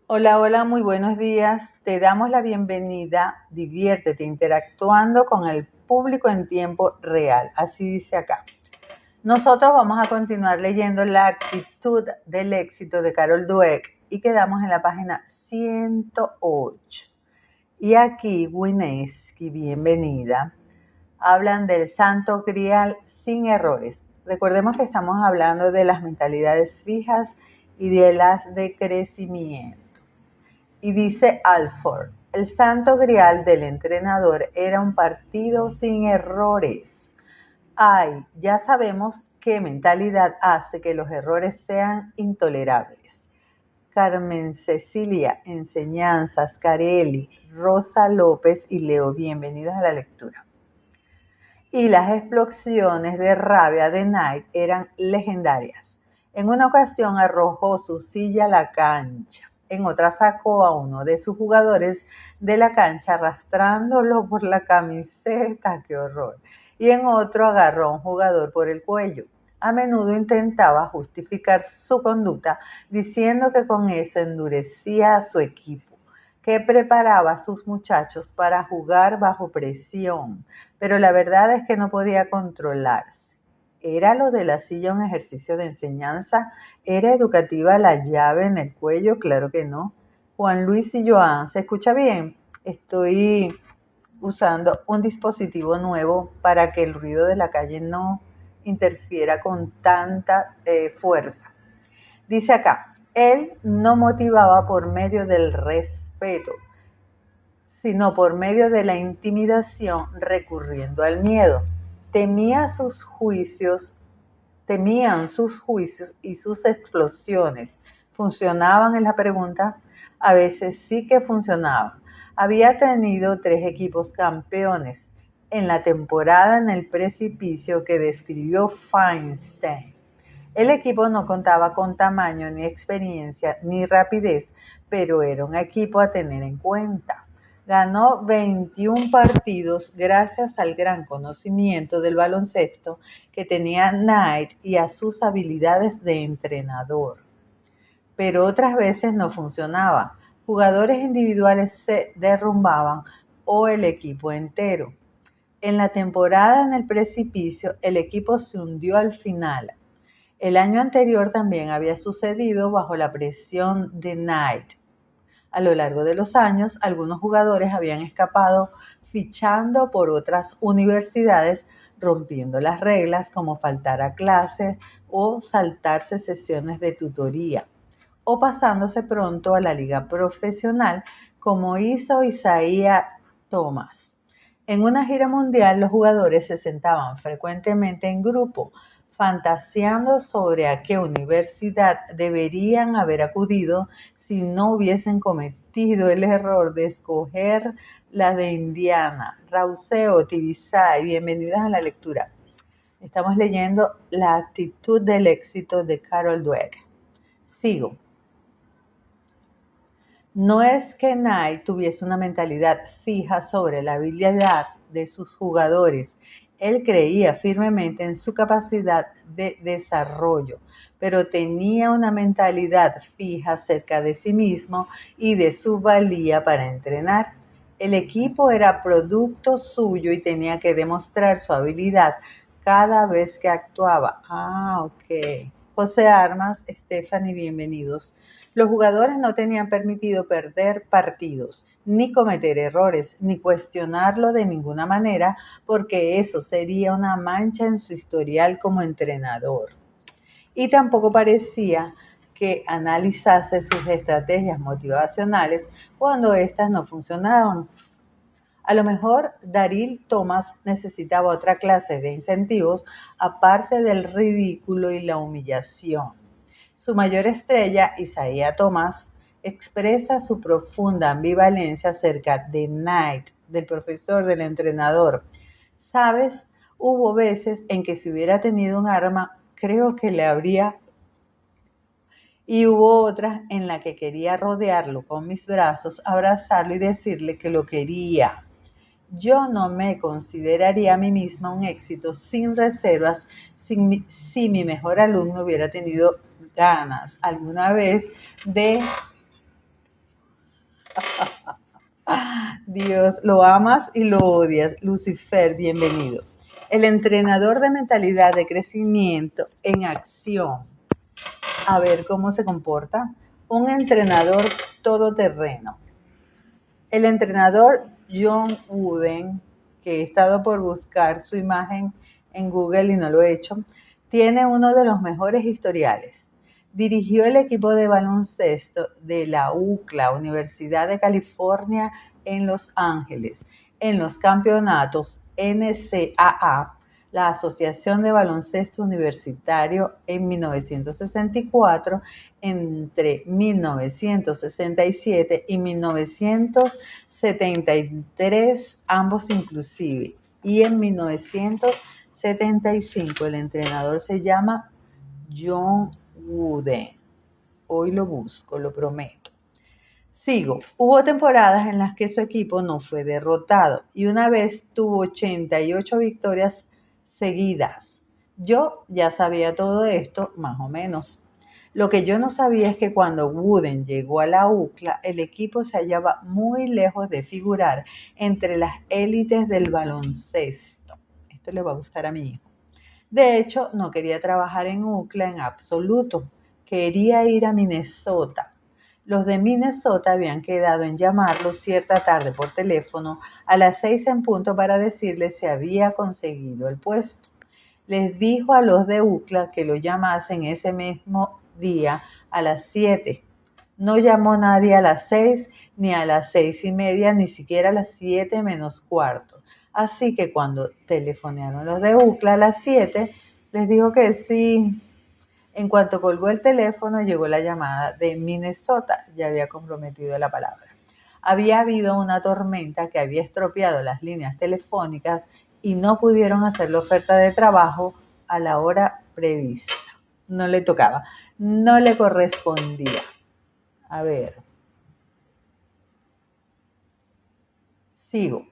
Hola, hola, muy buenos días. Te damos la bienvenida. Diviértete interactuando con el público en tiempo real. Así dice acá. Nosotros vamos a continuar leyendo La actitud del éxito de Carol Dweck y quedamos en la página 108. Y aquí, Wineski, bienvenida, hablan del santo grial sin errores. Recordemos que estamos hablando de las mentalidades fijas y de las de crecimiento. Y dice Alford, el santo grial del entrenador era un partido sin errores. Ay, ya sabemos qué mentalidad hace que los errores sean intolerables. Carmen Cecilia, Enseñanzas, Carelli, Rosa López y Leo, bienvenidos a la lectura. Y las explosiones de rabia de Knight eran legendarias. En una ocasión arrojó su silla a la cancha. En otra sacó a uno de sus jugadores de la cancha arrastrándolo por la camiseta. ¡Qué horror! Y en otro agarró a un jugador por el cuello. A menudo intentaba justificar su conducta diciendo que con eso endurecía a su equipo, que preparaba a sus muchachos para jugar bajo presión, pero la verdad es que no podía controlarse. ¿Era lo de la silla un ejercicio de enseñanza? ¿Era educativa la llave en el cuello? Claro que no. Juan Luis y Joan, ¿se escucha bien? Estoy usando un dispositivo nuevo para que el ruido de la calle no interfiera con tanta fuerza. Dice acá, él no motivaba por medio del respeto, sino por medio de la intimidación recurriendo al miedo. Temía sus juicios, Temían sus juicios y sus explosiones. ¿Funcionaban? Es la pregunta. A veces sí que funcionaban. Había tenido 3 equipos campeones en la temporada en el precipicio que describió Feinstein. El equipo no contaba con tamaño, ni experiencia, ni rapidez, pero era un equipo a tener en cuenta. Ganó 21 partidos gracias al gran conocimiento del baloncesto que tenía Knight y a sus habilidades de entrenador. Pero otras veces no funcionaba. Jugadores individuales se derrumbaban o el equipo entero. En la temporada en el precipicio, el equipo se hundió al final. El año anterior también había sucedido bajo la presión de Knight. A lo largo de los años, algunos jugadores habían escapado fichando por otras universidades, rompiendo las reglas como faltar a clases o saltarse sesiones de tutoría, o pasándose pronto a la liga profesional, como hizo Isaiah Thomas. En una gira mundial, los jugadores se sentaban frecuentemente en grupo, fantaseando sobre a qué universidad deberían haber acudido si no hubiesen cometido el error de escoger la de Indiana. Rauseo, Tibisay, bienvenidas a la lectura. Estamos leyendo La actitud del éxito de Carol Dweck. Sigo. No es que Knight tuviese una mentalidad fija sobre la habilidad de sus jugadores. Él creía firmemente en su capacidad de desarrollo, pero tenía una mentalidad fija acerca de sí mismo y de su valía para entrenar. El equipo era producto suyo y tenía que demostrar su habilidad cada vez que actuaba. Ok. José Armas, Stephanie, bienvenidos. Los jugadores no tenían permitido perder partidos, ni cometer errores, ni cuestionarlo de ninguna manera, porque eso sería una mancha en su historial como entrenador. Y tampoco parecía que analizase sus estrategias motivacionales cuando éstas no funcionaban. A lo mejor Daryl Thomas necesitaba otra clase de incentivos aparte del ridículo y la humillación. Su mayor estrella, Isaiah Thomas, expresa su profunda ambivalencia acerca de Knight, del profesor, del entrenador. ¿Sabes? Hubo veces en que si hubiera tenido un arma, creo que le habría... Y hubo otras en las que quería rodearlo con mis brazos, abrazarlo y decirle que lo quería. Yo no me consideraría a mí misma un éxito sin reservas si mi mejor alumno hubiera tenido ganas alguna vez de Dios, lo amas y lo odias. Lucifer, bienvenido. El entrenador de mentalidad de crecimiento en acción. A ver cómo se comporta. Un entrenador todoterreno. El entrenador John Wooden, que he estado por buscar su imagen en Google y no lo he hecho, tiene uno de los mejores historiales. Dirigió el equipo de baloncesto de la UCLA, Universidad de California en Los Ángeles, en los campeonatos NCAA, la Asociación de Baloncesto Universitario, en 1964, entre 1967 y 1973, ambos inclusive. Y en 1975 el entrenador se llama John Wooden. Hoy lo busco, lo prometo. Sigo. Hubo temporadas en las que su equipo no fue derrotado y una vez tuvo 88 victorias seguidas. Yo ya sabía todo esto, más o menos. Lo que yo no sabía es que cuando Wooden llegó a la UCLA, el equipo se hallaba muy lejos de figurar entre las élites del baloncesto. Esto le va a gustar a mi hijo. De hecho, no quería trabajar en UCLA en absoluto. Quería ir a Minnesota. Los de Minnesota habían quedado en llamarlo cierta tarde por teléfono a las 6 en punto para decirles si había conseguido el puesto. Les dijo a los de UCLA que lo llamasen ese mismo día a las 7. No llamó nadie a las 6, ni a las 6:30, ni siquiera a las 7 menos cuarto. Así que cuando telefonearon los de UCLA a las 7, les dijo que sí. En cuanto colgó el teléfono, llegó la llamada de Minnesota. Ya había comprometido la palabra. Había habido una tormenta que había estropeado las líneas telefónicas y no pudieron hacer la oferta de trabajo a la hora prevista. No le tocaba, no le correspondía. A ver. Sigo.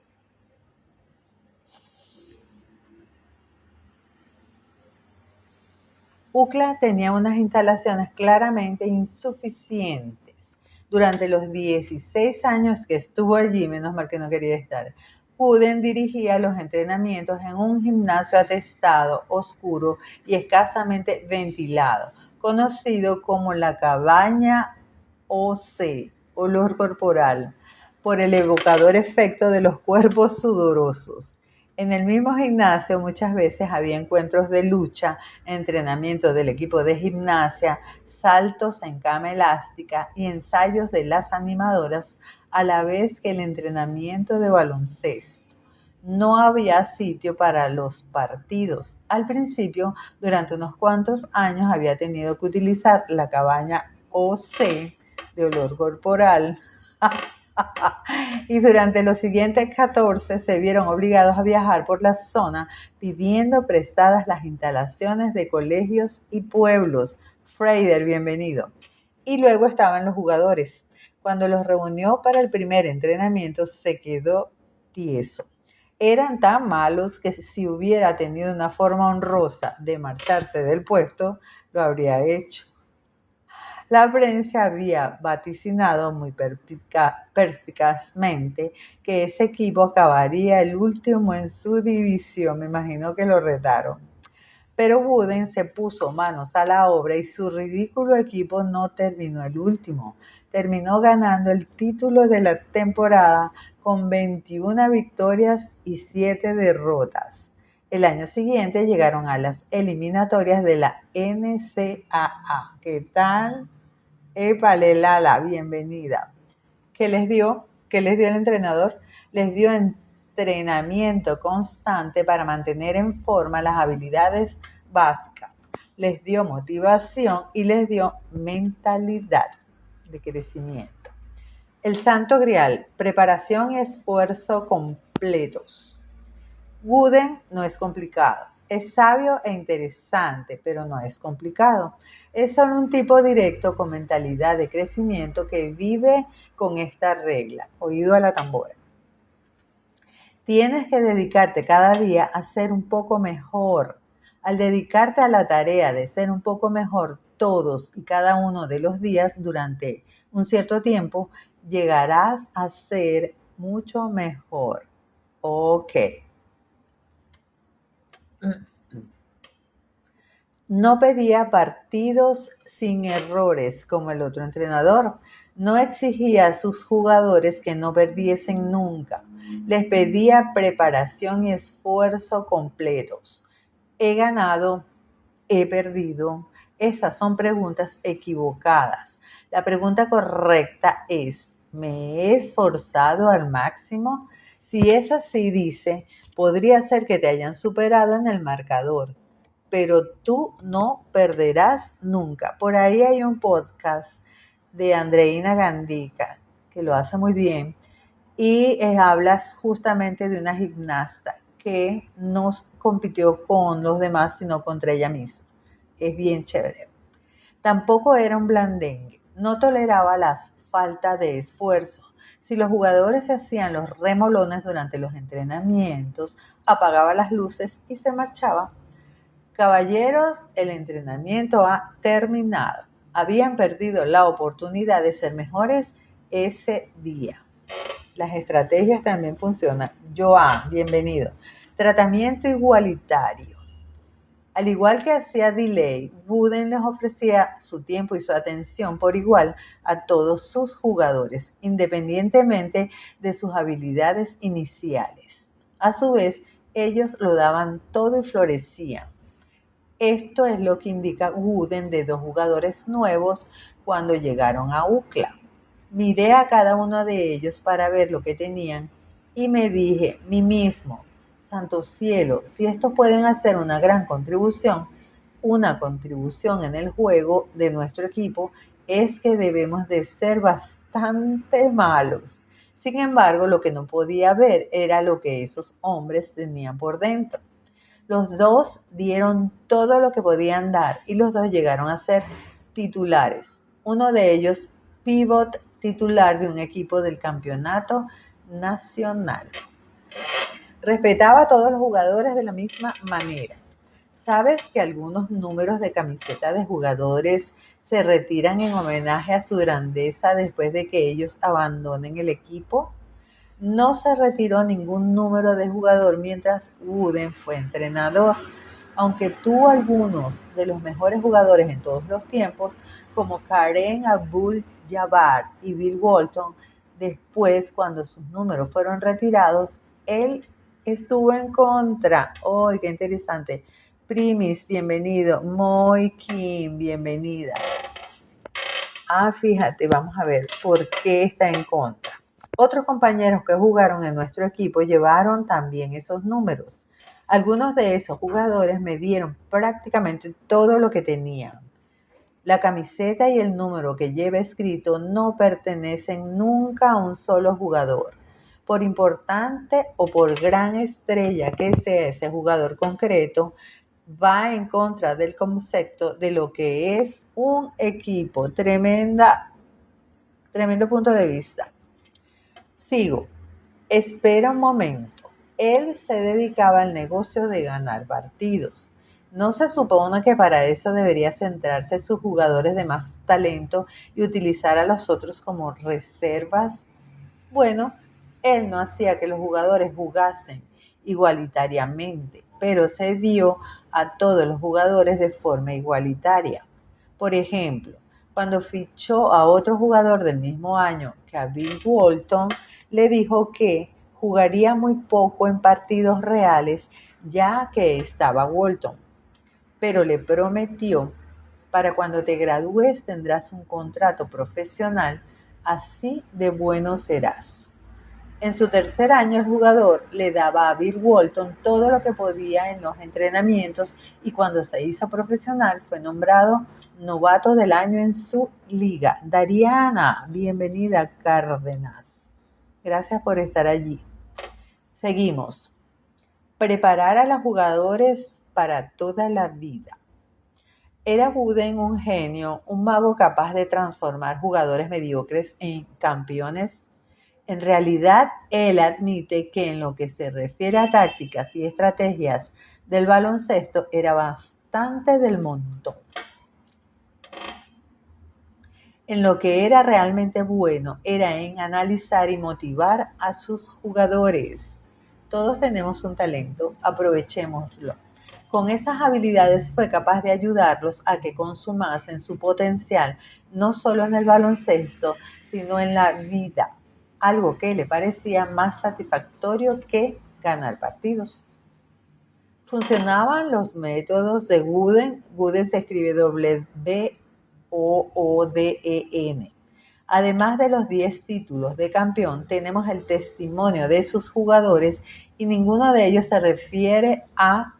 UCLA tenía unas instalaciones claramente insuficientes. Durante los 16 años que estuvo allí, menos mal que no quería estar, Wooden dirigía los entrenamientos en un gimnasio atestado, oscuro y escasamente ventilado, conocido como la cabaña OC, olor corporal, por el evocador efecto de los cuerpos sudorosos. En el mismo gimnasio muchas veces había encuentros de lucha, entrenamiento del equipo de gimnasia, saltos en cama elástica y ensayos de las animadoras, a la vez que el entrenamiento de baloncesto. No había sitio para los partidos. Al principio, durante unos cuantos años, había tenido que utilizar la cabaña OC de olor corporal y durante los siguientes 14 se vieron obligados a viajar por la zona pidiendo prestadas las instalaciones de colegios y pueblos. Freider, bienvenido. Y luego estaban los jugadores. Cuando los reunió para el primer entrenamiento se quedó tieso. Eran tan malos que si hubiera tenido una forma honrosa de marcharse del puesto, lo habría hecho. La prensa había vaticinado muy perspicazmente que ese equipo acabaría el último en su división. Me imagino que lo retaron. Pero Wooden se puso manos a la obra y su ridículo equipo no terminó el último. Terminó ganando el título de la temporada con 21 victorias y 7 derrotas. El año siguiente llegaron a las eliminatorias de la NCAA. ¿Qué tal? Épale, Lala, bienvenida. ¿Qué les dio? ¿Qué les dio el entrenador? Les dio entrenamiento constante para mantener en forma las habilidades básicas. Les dio motivación y les dio mentalidad de crecimiento. El Santo Grial, preparación y esfuerzo completos. Wooden no es complicado. Es sabio e interesante, pero no es complicado. Es solo un tipo directo con mentalidad de crecimiento que vive con esta regla. Oído a la tambora. Tienes que dedicarte cada día a ser un poco mejor. Al dedicarte a la tarea de ser un poco mejor todos y cada uno de los días durante un cierto tiempo, llegarás a ser mucho mejor. Ok. No pedía partidos sin errores como el otro entrenador. No exigía a sus jugadores que no perdiesen nunca. Les pedía preparación y esfuerzo completos. He ganado, he perdido. Esas son preguntas equivocadas. La pregunta correcta es, ¿me he esforzado al máximo? Si es así, dice, podría ser que te hayan superado en el marcador, pero tú no perderás nunca. Por ahí hay un podcast de Andreina Gandica, que lo hace muy bien, y hablas justamente de una gimnasta que no compitió con los demás, sino contra ella misma. Es bien chévere. Tampoco era un blandengue, no toleraba la falta de esfuerzo. Si los jugadores se hacían los remolones durante los entrenamientos, apagaba las luces y se marchaba. Caballeros, el entrenamiento ha terminado. Habían perdido la oportunidad de ser mejores ese día. Las estrategias también funcionan. Joan, bienvenido. Tratamiento igualitario. Al igual que hacía Delay, Wooden les ofrecía su tiempo y su atención por igual a todos sus jugadores, independientemente de sus habilidades iniciales. A su vez, ellos lo daban todo y florecían. Esto es lo que indica Wooden de dos jugadores nuevos cuando llegaron a UCLA. Miré a cada uno de ellos para ver lo que tenían y me dije, mí mismo, santo cielo, si estos pueden hacer una contribución en el juego de nuestro equipo, es que debemos de ser bastante malos. Sin embargo, lo que no podía ver era lo que esos hombres tenían por dentro. Los dos dieron todo lo que podían dar y los dos llegaron a ser titulares. Uno de ellos, pivot titular de un equipo del campeonato nacional. Respetaba a todos los jugadores de la misma manera. ¿Sabes que algunos números de camiseta de jugadores se retiran en homenaje a su grandeza después de que ellos abandonen el equipo? No se retiró ningún número de jugador mientras Wooden fue entrenador, aunque tuvo algunos de los mejores jugadores en todos los tiempos, como Kareem Abdul-Jabbar y Bill Walton. Después, cuando sus números fueron retirados, él estuvo en contra. ¡Oh, qué interesante! Primis, bienvenido. Moy Kim, bienvenida. Fíjate, vamos a ver por qué está en contra. Otros compañeros que jugaron en nuestro equipo llevaron también esos números. Algunos de esos jugadores me dieron prácticamente todo lo que tenían. La camiseta y el número que lleva escrito no pertenecen nunca a un solo jugador. Por importante o por gran estrella que sea ese jugador concreto, va en contra del concepto de lo que es un equipo. Tremendo punto de vista. Sigo. Espera un momento. Él se dedicaba al negocio de ganar partidos. ¿No se supone que para eso debería centrarse sus jugadores de más talento y utilizar a los otros como reservas? Bueno, él no hacía que los jugadores jugasen igualitariamente, pero se dio a todos los jugadores de forma igualitaria. Por ejemplo, cuando fichó a otro jugador del mismo año que a Bill Walton, le dijo que jugaría muy poco en partidos reales ya que estaba Walton, pero le prometió, para cuando te gradúes tendrás un contrato profesional, así de bueno serás. En su tercer año, el jugador le daba a Bill Walton todo lo que podía en los entrenamientos y cuando se hizo profesional fue nombrado novato del año en su liga. Dariana, bienvenida, Cárdenas. Gracias por estar allí. Seguimos. Preparar a los jugadores para toda la vida. Era Wooden un genio, un mago capaz de transformar jugadores mediocres en campeones. En realidad, él admite que en lo que se refiere a tácticas y estrategias del baloncesto era bastante del montón. En lo que era realmente bueno era en analizar y motivar a sus jugadores. Todos tenemos un talento, aprovechémoslo. Con esas habilidades fue capaz de ayudarlos a que consumasen su potencial, no solo en el baloncesto, sino en la vida, algo que le parecía más satisfactorio que ganar partidos. Funcionaban los métodos de Wooden. Wooden se escribe W-O-O-D-E-N. Además de los 10 títulos de campeón, tenemos el testimonio de sus jugadores y ninguno de ellos se refiere a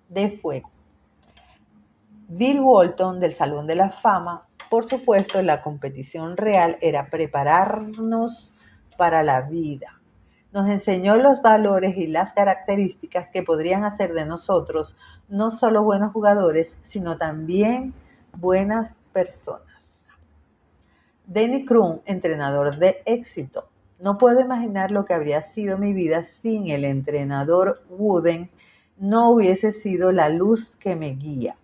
de fuego. Bill Walton, del Salón de la Fama. Por supuesto, la competición real era prepararnos para la vida. Nos enseñó los valores y las características que podrían hacer de nosotros no solo buenos jugadores, sino también buenas personas. Denny Crum, entrenador de éxito. No puedo imaginar lo que habría sido mi vida sin el entrenador Wooden. No hubiese sido la luz que me guía.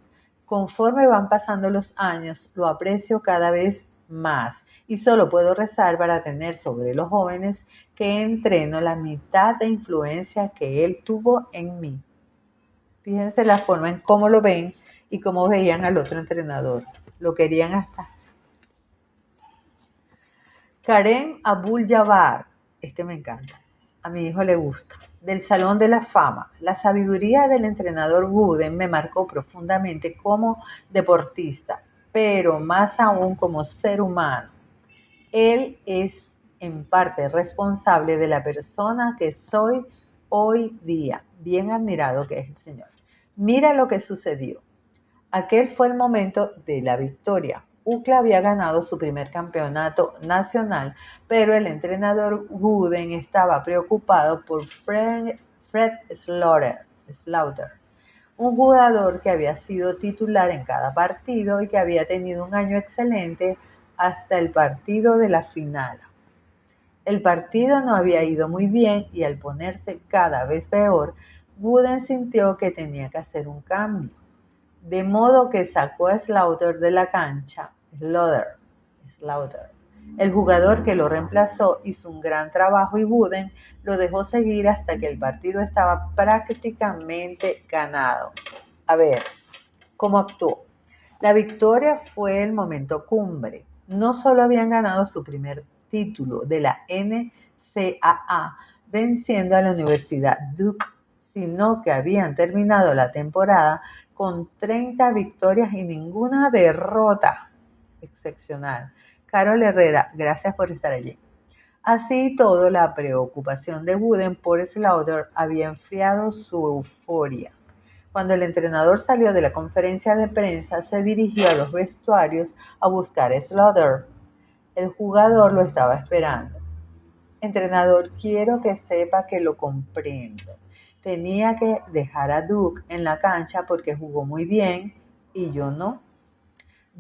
Conforme van pasando los años, lo aprecio cada vez más y solo puedo rezar para tener sobre los jóvenes que entreno la mitad de influencia que él tuvo en mí. Fíjense la forma en cómo lo ven y cómo veían al otro entrenador. Lo querían hasta. Kareem Abdul-Jabbar, este me encanta, a mi hijo le gusta, del Salón de la Fama. La sabiduría del entrenador Wooden me marcó profundamente como deportista, pero más aún como ser humano. Él es en parte responsable de la persona que soy hoy día. Bien admirado que es el Señor. Mira lo que sucedió. Aquel fue el momento de la victoria. UCLA había ganado su primer campeonato nacional, pero el entrenador Wooden estaba preocupado por Fred Slaughter, un jugador que había sido titular en cada partido y que había tenido un año excelente hasta el partido de la final. El partido no había ido muy bien y al ponerse cada vez peor, Wooden sintió que tenía que hacer un cambio. De modo que sacó a Slaughter de la cancha. Slaughter. El jugador que lo reemplazó hizo un gran trabajo y Wooden lo dejó seguir hasta que el partido estaba prácticamente ganado. A ver, ¿cómo actuó? La victoria fue el momento cumbre. No solo habían ganado su primer título de la NCAA, venciendo a la Universidad Duke, sino que habían terminado la temporada con 30 victorias y ninguna derrota. Excepcional. Carol Herrera, gracias por estar allí. Así y todo, la preocupación de Wooden por Slaughter había enfriado su euforia. Cuando el entrenador salió de la conferencia de prensa, se dirigió a los vestuarios a buscar a Slaughter. El jugador lo estaba esperando. Entrenador, quiero que sepa que lo comprendo. Tenía que dejar a Duke en la cancha porque jugó muy bien y yo no.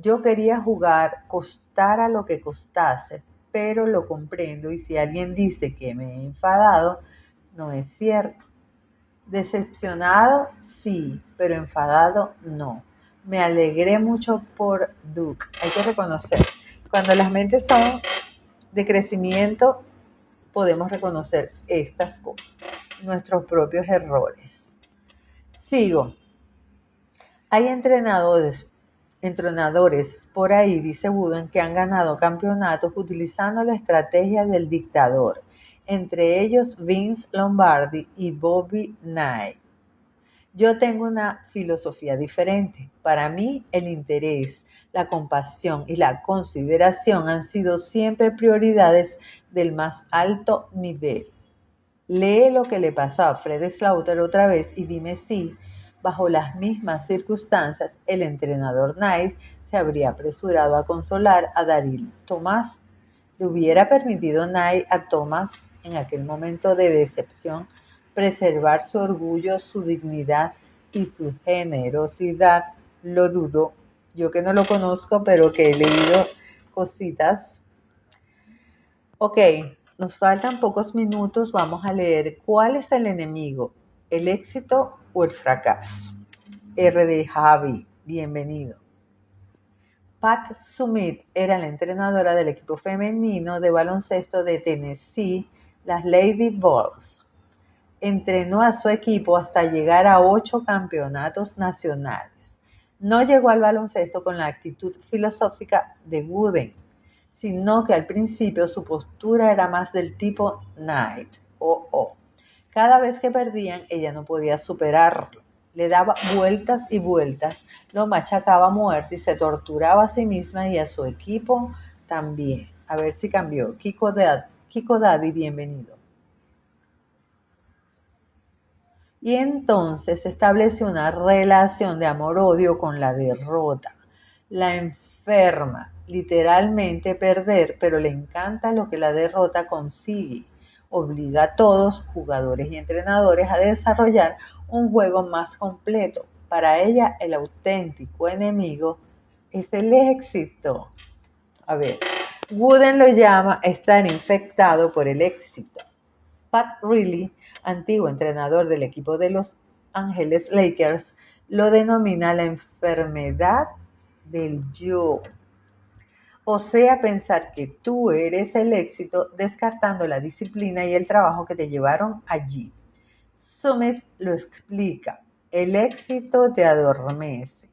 Yo quería jugar costara lo que costase, pero lo comprendo y si alguien dice que me he enfadado, no es cierto. Decepcionado, sí, pero enfadado, no. Me alegré mucho por Duke. Hay que reconocer, cuando las mentes son de crecimiento, podemos reconocer estas cosas, nuestros propios errores. Sigo. Hay entrenadores por ahí, dice Wooden, que han ganado campeonatos utilizando la estrategia del dictador, entre ellos Vince Lombardi y Bobby Knight. Yo tengo una filosofía diferente. Para mí, el interés, la compasión y la consideración han sido siempre prioridades del más alto nivel. Lee lo que le pasó a Fred Slaughter otra vez y dime si, bajo las mismas circunstancias, el entrenador Knight se habría apresurado a consolar a Daryl Thomas. ¿Le hubiera permitido Knight a Thomas, en aquel momento de decepción, preservar su orgullo, su dignidad y su generosidad? Lo dudo. Yo que no lo conozco, pero que he leído cositas. Ok, nos faltan pocos minutos. Vamos a leer ¿cuál es el enemigo? ¿El éxito o el fracaso? R. de Javi, bienvenido. Pat Summitt era la entrenadora del equipo femenino de baloncesto de Tennessee, las Lady Vols. Entrenó a su equipo hasta llegar a 8 campeonatos nacionales. No llegó al baloncesto con la actitud filosófica de Wooden, sino que al principio su postura era más del tipo Knight o. Cada vez que perdían, ella no podía superarlo. Le daba vueltas y vueltas, lo machacaba a muerte y se torturaba a sí misma y a su equipo también. A ver si cambió. Kiko Daddy, bienvenido. Y entonces estableció una relación de amor-odio con la derrota. La enferma, literalmente perder, pero le encanta lo que la derrota consigue. Obliga a todos, jugadores y entrenadores, a desarrollar un juego más completo. Para ella, el auténtico enemigo es el éxito. A ver, Wooden lo llama estar infectado por el éxito. Pat Riley, antiguo entrenador del equipo de Los Ángeles Lakers, lo denomina la enfermedad del yo. O sea, pensar que tú eres el éxito, descartando la disciplina y el trabajo que te llevaron allí. Summitt lo explica. El éxito te adormece,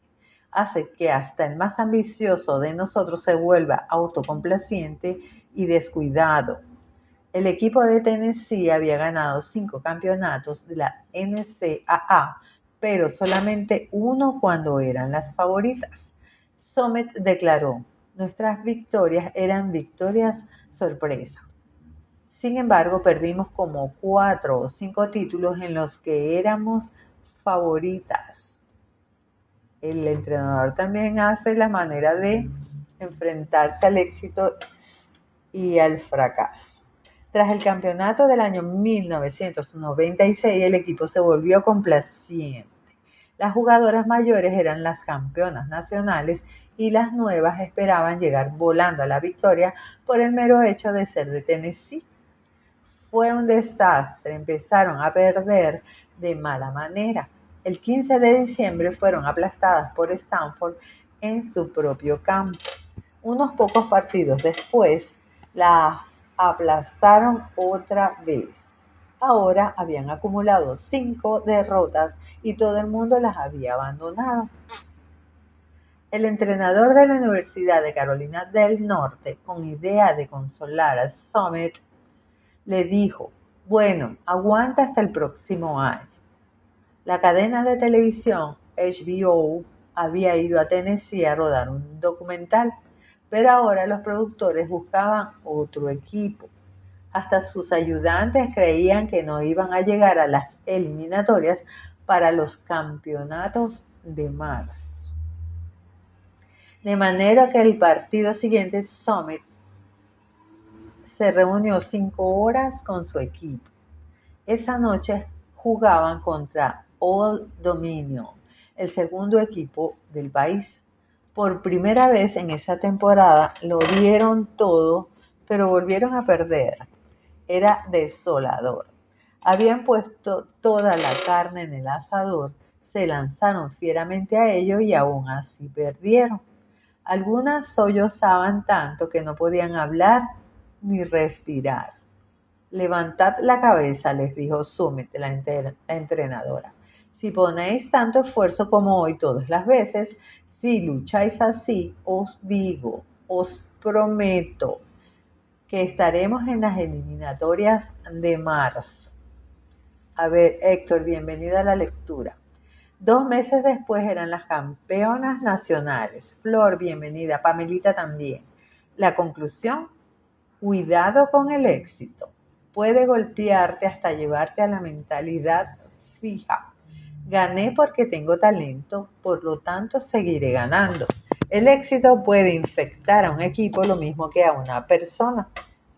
hace que hasta el más ambicioso de nosotros se vuelva autocomplaciente y descuidado. El equipo de Tennessee había ganado 5 campeonatos de la NCAA, pero solamente uno cuando eran las favoritas. Summitt declaró, nuestras victorias eran victorias sorpresa. Sin embargo, perdimos como 4 o 5 títulos en los que éramos favoritas. El entrenador también hace la manera de enfrentarse al éxito y al fracaso. Tras el campeonato del año 1996, el equipo se volvió complaciente. Las jugadoras mayores eran las campeonas nacionales y las nuevas esperaban llegar volando a la victoria por el mero hecho de ser de Tennessee. Fue un desastre, empezaron a perder de mala manera. El 15 de diciembre fueron aplastadas por Stanford en su propio campo. Unos pocos partidos después, las aplastaron otra vez. Ahora habían acumulado 5 derrotas y todo el mundo las había abandonado. El entrenador de la Universidad de Carolina del Norte, con idea de consolar a Summitt, le dijo, bueno, aguanta hasta el próximo año. La cadena de televisión HBO había ido a Tennessee a rodar un documental, pero ahora los productores buscaban otro equipo. Hasta sus ayudantes creían que no iban a llegar a las eliminatorias para los campeonatos de marzo. De manera que el partido siguiente, Summitt se reunió 5 horas con su equipo. Esa noche jugaban contra Old Dominion, el segundo equipo del país. Por primera vez en esa temporada lo dieron todo, pero volvieron a perder. Era desolador. Habían puesto toda la carne en el asador, se lanzaron fieramente a ello y aún así perdieron. Algunas sollozaban tanto que no podían hablar ni respirar. Levantad la cabeza, les dijo Summitt, la entrenadora. Si ponéis tanto esfuerzo como hoy todas las veces, si lucháis así, os digo, os prometo que estaremos en las eliminatorias de marzo. A ver, Héctor, bienvenido a la lectura. 2 meses después eran las campeonas nacionales. Flor, bienvenida. Pamelita también. La conclusión, cuidado con el éxito. Puede golpearte hasta llevarte a la mentalidad fija. Gané porque tengo talento, por lo tanto seguiré ganando. El éxito puede infectar a un equipo lo mismo que a una persona.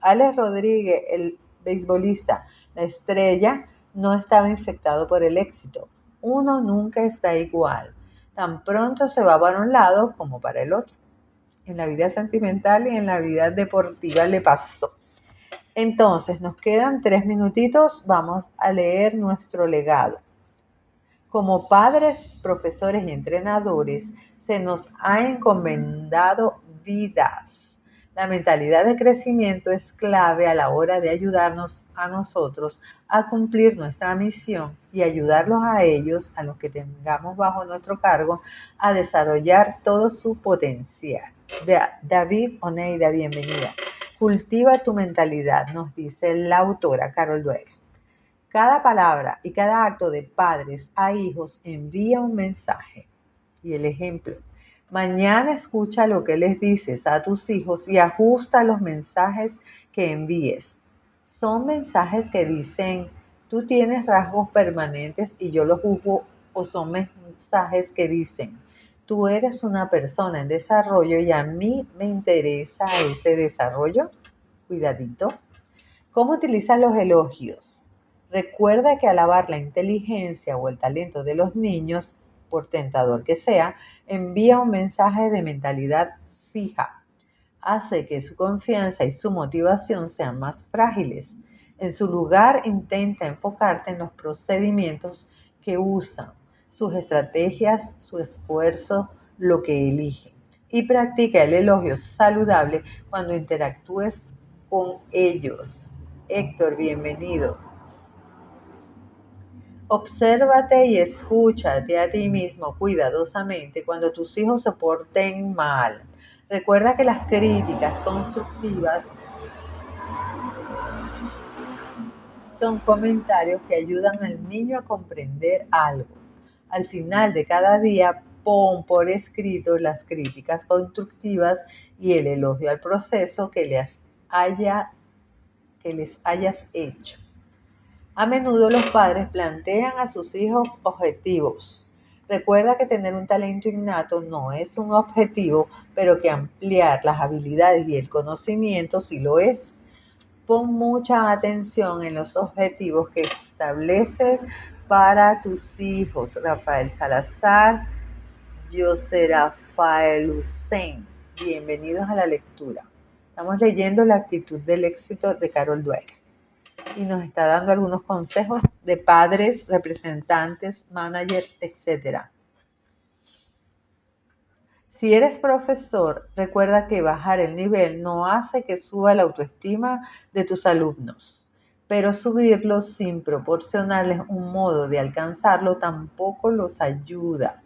Alex Rodríguez, el beisbolista, la estrella, no estaba infectado por el éxito. Uno nunca está igual. Tan pronto se va para un lado como para el otro. En la vida sentimental y en la vida deportiva le pasó. Entonces, nos quedan 3 minutitos. Vamos a leer nuestro legado. Como padres, profesores y entrenadores, se nos ha encomendado vidas. La mentalidad de crecimiento es clave a la hora de ayudarnos a nosotros a cumplir nuestra misión y ayudarlos a ellos, a los que tengamos bajo nuestro cargo, a desarrollar todo su potencial. David Oneida, bienvenida. Cultiva tu mentalidad, nos dice la autora Carol Dweck. Cada palabra y cada acto de padres a hijos envía un mensaje. Y el ejemplo: mañana escucha lo que les dices a tus hijos y ajusta los mensajes que envíes. Son mensajes que dicen, tú tienes rasgos permanentes y yo los juzgo, o son mensajes que dicen, tú eres una persona en desarrollo y a mí me interesa ese desarrollo. Cuidadito. ¿Cómo utilizan los elogios? Recuerda que alabar la inteligencia o el talento de los niños, por tentador que sea, envía un mensaje de mentalidad fija. Hace que su confianza y su motivación sean más frágiles. En su lugar, intenta enfocarte en los procedimientos que usan, sus estrategias, su esfuerzo, lo que eligen. Y practica el elogio saludable cuando interactúes con ellos. Héctor, bienvenido. Obsérvate y escúchate a ti mismo cuidadosamente cuando tus hijos se porten mal. Recuerda que las críticas constructivas son comentarios que ayudan al niño a comprender algo. Al final de cada día, pon por escrito las críticas constructivas y el elogio al proceso que les hayas hecho. A menudo los padres plantean a sus hijos objetivos. Recuerda que tener un talento innato no es un objetivo, pero que ampliar las habilidades y el conocimiento sí lo es. Pon mucha atención en los objetivos que estableces para tus hijos. Rafael Salazar, José Rafael Hussein. Bienvenidos a la lectura. Estamos leyendo La actitud del éxito de Carol Dweck. Y nos está dando algunos consejos de padres, representantes, managers, etc. Si eres profesor, recuerda que bajar el nivel no hace que suba la autoestima de tus alumnos, pero subirlo sin proporcionarles un modo de alcanzarlo tampoco los ayuda.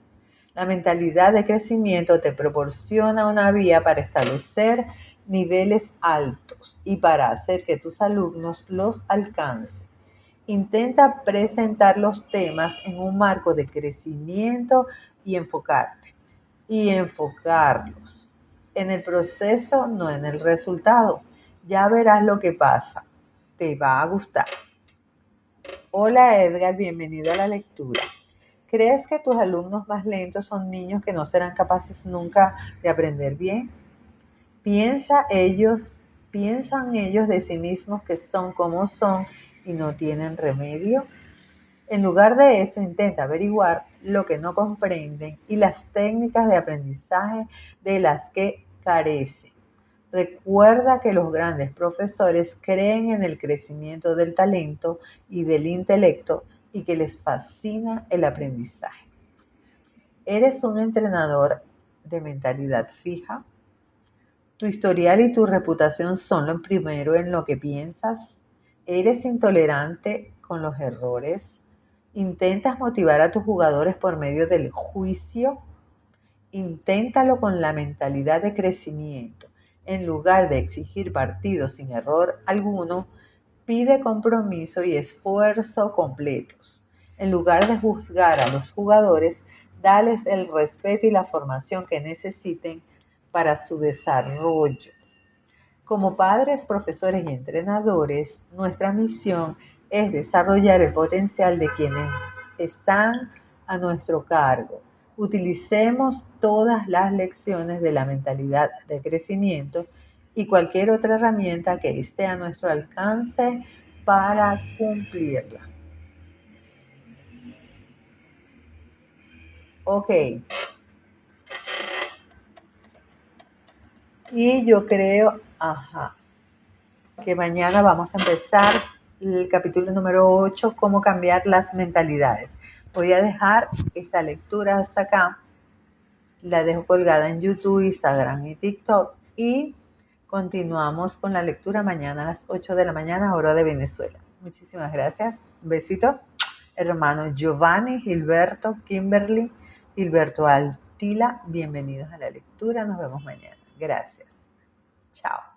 La mentalidad de crecimiento te proporciona una vía para establecer niveles altos y para hacer que tus alumnos los alcancen. Intenta presentar los temas en un marco de crecimiento y enfocarte. Y enfocarlos en el proceso, no en el resultado. Ya verás lo que pasa. Te va a gustar. Hola Edgar, bienvenido a la lectura. ¿Crees que tus alumnos más lentos son niños que no serán capaces nunca de aprender bien? ¿Piensan ellos de sí mismos que son como son y no tienen remedio? En lugar de eso, intenta averiguar lo que no comprenden y las técnicas de aprendizaje de las que carecen. Recuerda que los grandes profesores creen en el crecimiento del talento y del intelecto y que les fascina el aprendizaje. ¿Eres un entrenador de mentalidad fija? ¿Tu historial y tu reputación son lo primero en lo que piensas? ¿Eres intolerante con los errores? ¿Intentas motivar a tus jugadores por medio del juicio? Inténtalo con la mentalidad de crecimiento. En lugar de exigir partidos sin error alguno, pide compromiso y esfuerzo completos. En lugar de juzgar a los jugadores, dales el respeto y la formación que necesiten para su desarrollo. Como padres, profesores y entrenadores, nuestra misión es desarrollar el potencial de quienes están a nuestro cargo. Utilicemos todas las lecciones de la mentalidad de crecimiento y cualquier otra herramienta que esté a nuestro alcance para cumplirla. Ok. Y yo creo, que mañana vamos a empezar el capítulo número 8, cómo cambiar las mentalidades. Voy a dejar esta lectura hasta acá. La dejo colgada en YouTube, Instagram y TikTok. Y continuamos con la lectura mañana a las 8 de la mañana, hora de Venezuela. Muchísimas gracias. Un besito. Hermano Giovanni, Gilberto, Kimberly, Gilberto Altila, bienvenidos a la lectura. Nos vemos mañana. Gracias. Chao.